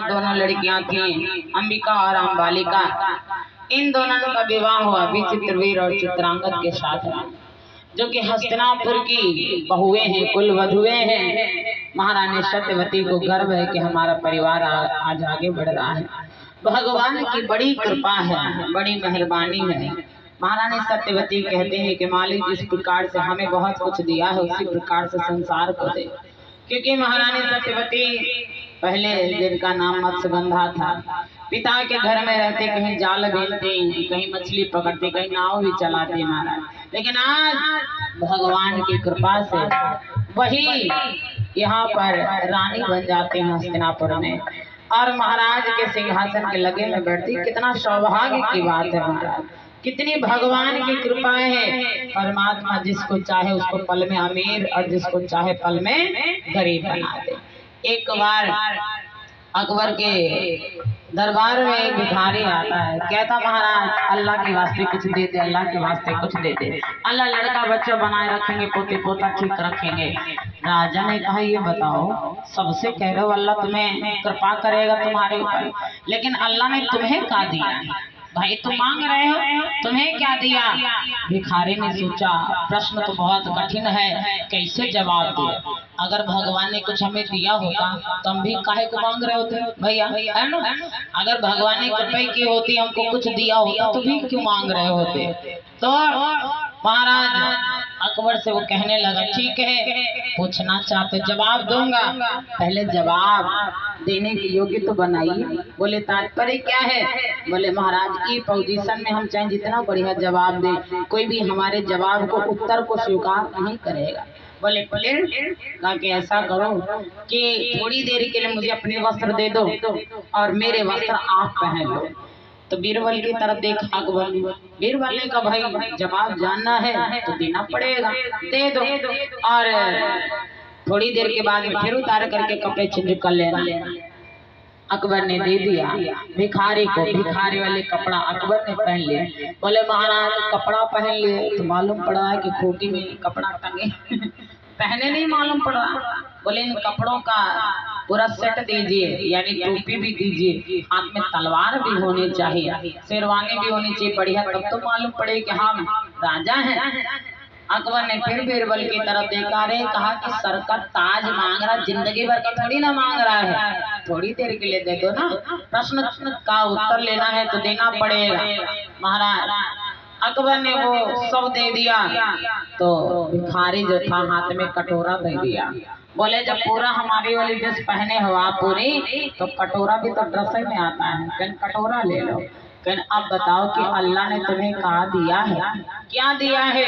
दोनों लड़कियां थीं, अंबिका और अम्बालिका। इन दोनों का विवाह हुआ भी चित्रवीर और चित्रांगद के साथ, जो कि हस्तिनापुर की बहुएं हैं, कुल वधुएं हैं। महारानी सत्यवती को गर्व है कि हमारा परिवार आज आगे बढ़ रहा है। भगवान की बड़ी कृपा है, बड़ी मेहरबानी है। महारानी सत्यवती कहते हैं कि मालिक जिस प्रकार से हमें बहुत कुछ दिया है उसी प्रकार से संसार को दे। क्योंकि महारानी सत्यवती पहले जिनका नाम मत्स्यगंधा था, पिता के घर में रहते, कहीं जाल बीनते, कहीं मछली पकड़ते, कहीं नाव भी चलाते महाराज। लेकिन आज भगवान की कृपा से वही यहाँ पर रानी बन जाते हैं हस्तिनापुर में, और महाराज के सिंहासन के लगे में बैठती। कितना सौभाग्य की बात है महाराज, कितनी भगवान की कृपा है। परमात्मा जिसको चाहे उसको पल में अमीर और जिसको चाहे पल में गरीब बना दे। एक बार अकबर के दरबार में एक भिखारी आता है, कहता महाराज अल्लाह के वास्ते कुछ दे दे, अल्लाह के वास्ते कुछ दे दे, अल्लाह लड़का बच्चा बनाए रखेंगे, पोते पोता ठीक रखेंगे। राजा ने कहा ये बताओ, सबसे कह रहे हो अल्लाह तुम्हें कृपा करेगा तुम्हारे ऊपर, लेकिन अल्लाह ने तुम्हें क्या दिया भाई, तुम मांग रहे हो, तुम्हें क्या दिया? भिखारी ने सोचा प्रश्न तो बहुत कठिन है, कैसे जवाब दे। अगर भगवान ने कुछ हमें दिया होता तो हम भी काहे को मांग रहे होते भैया, है ना? अगर भगवान ने कृपा की होती, हमको कुछ दिया होता तो भी क्यों मांग रहे होते? तो महाराज अकबर से वो कहने लगा ठीक है, पूछना चाहते जवाब दूंगा, पहले जवाब देने के योग्य तो बनाइए। बोले तात्पर्य क्या है? बोले महाराज ई पोजीशन में हम चाहे जितना बढ़िया जवाब दे, कोई भी हमारे जवाब को उत्तर को स्वीकार नहीं करेगा। बोले प्लेन कहा कि ऐसा करो कि थोड़ी देर के लिए मुझे अपने वस्त्र दे दो और मेरे वस्त्र आप पहन लो। तो बीरबल की तरफ देखा अकबर, बीरबल ने कहा भाई जवाब जानना है तो देना पड़ेगा, दे दो। और थोड़ी देर के बाद फिर उतार करके कपड़े चेंज कर लेना। अकबर ने दे दिया भिखारी को, भिखारी वाले कपड़ा अकबर ने पहन लिया। बोले महाराज कपड़ा पहन लिए तो मालूम पड़ रहा है कि खोटी में कपड़ा टंगे पहने नहीं मालूम पड़ रहा। बोले इन कपड़ों का पूरा सेट दीजिए, यानी टोपी भी दीजिए, हाथ में तलवार भी होनी चाहिए, शेरवानी भी होनी चाहिए बढ़िया, तब तो मालूम पड़े कि हम राजा हैं। अकबर ने फिर बीरबल की तरफ देखा रे, कहा कि सर का ताज मांग रहा, जिंदगी भर का थोड़ी ना मांग रहा है, थोड़ी देर के लिए दे दो ना, प्रश्न का उत्तर लेना है तो देना पड़ेगा। महाराज अकबर ने वो सब दे दिया, तो भिखारी जो था हाथ में कटोरा दे दिया। बोले जब पूरा हमारी वाली ड्रेस पहने हो आप पूरी, तो कटोरा भी तो ड्रेस में आता है, कहीं कटोरा ले लो। कहीं अब बताओ कि अल्लाह ने तुम्हें कहा दिया है, क्या दिया है?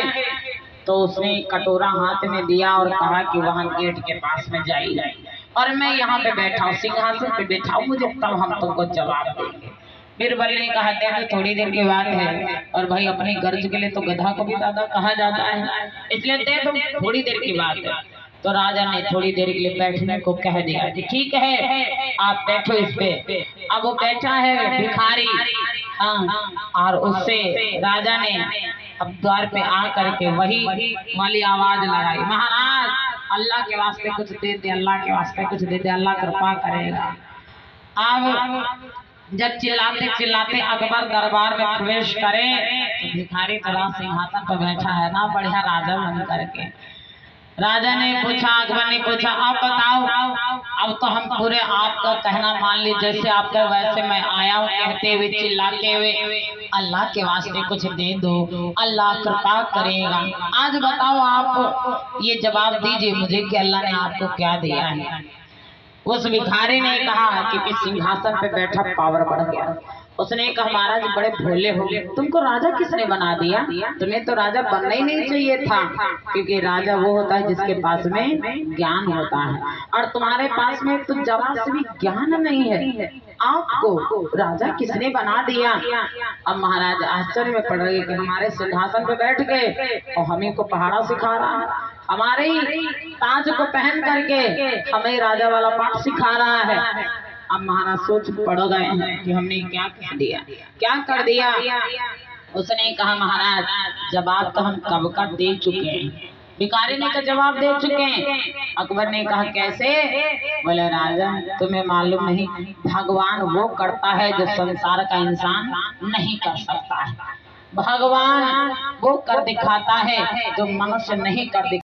तो उसने कटोरा हाथ में दिया और कहा कि वहां गेट के पास में जाइए और मैं यहाँ पे बैठा हूँ, सिंहासन पे बैठा हूँ, मुझे तब हम तुमको जवाब देंगे। बीरबल ने कहा थे थोड़ी देर की बात है, और भाई अपनी गर्ज के लिए तो गधा को भी दादा कहा जाता है, इसलिए दे तुम थोड़ी देर की बात है। तो राजा ने थोड़ी देर के लिए बैठने को कह दिया कि ठीक है आप बैठो इस पे। अब वो बैठा है भिखारी, हाँ, और उससे राजा ने अब द्वार पे आ करके वही वाली आवाज लगाई, महाराज अल्लाह के वास्ते कुछ दे दे, अल्लाह के वास्ते कुछ दे दे, अल्लाह कृपा करेगा। अब जब चिल्लाते चिल्लाते अकबर दरबार में प्रवेश करे तो भिखारी थोड़ा सिंहासन पर बैठा है ना, बढ़िया राजा बन करके। राजा ने पूछा, अकबर ने पूछा अब बताओ, अब तो हम पूरे आपका कहना मान ली, जैसे आपका वैसे मैं आया हूँ कहते हुए चिल्लाते हुए, अल्लाह के वास्ते कुछ दे दो, अल्लाह कृपा करेगा। आज बताओ आप ये जवाब दीजिए मुझे कि अल्लाह ने आपको क्या दिया है। उस भिखारी ने कहा कि सिंहासन पे बैठा पावर बढ़ गया। उसने कहा महाराज बड़े भोले हो, तुमको राजा किसने बना दिया? तुम्हें तो राजा बनना ही नहीं चाहिए था, क्योंकि राजा वो होता है जिसके पास में ज्ञान होता है, और तुम्हारे पास में तो जरा से भी ज्ञान नहीं है, आपको राजा किसने बना दिया? अब महाराज आश्चर्य में पड़ रहे कि हमारे सिंहासन पे बैठ गए और हमें को पहाड़ा सिखा रहा है, हमारे ही ताज को पहन करके हमें राजा वाला पाठ सिखा रहा है। अब महाराज सोच पड़ गए हैं कि हमने क्या कह दिया, क्या कर दिया। उसने कहा महाराज जवाब तो हम कब का दे चुके हैं, भिखारी ने का जवाब दे चुके हैं। अकबर ने कहा कैसे? बोले राजन तुम्हें मालूम नहीं, भगवान वो करता है जो संसार का इंसान नहीं कर सकता है। भगवान वो कर दिखाता है जो मनुष्य नहीं कर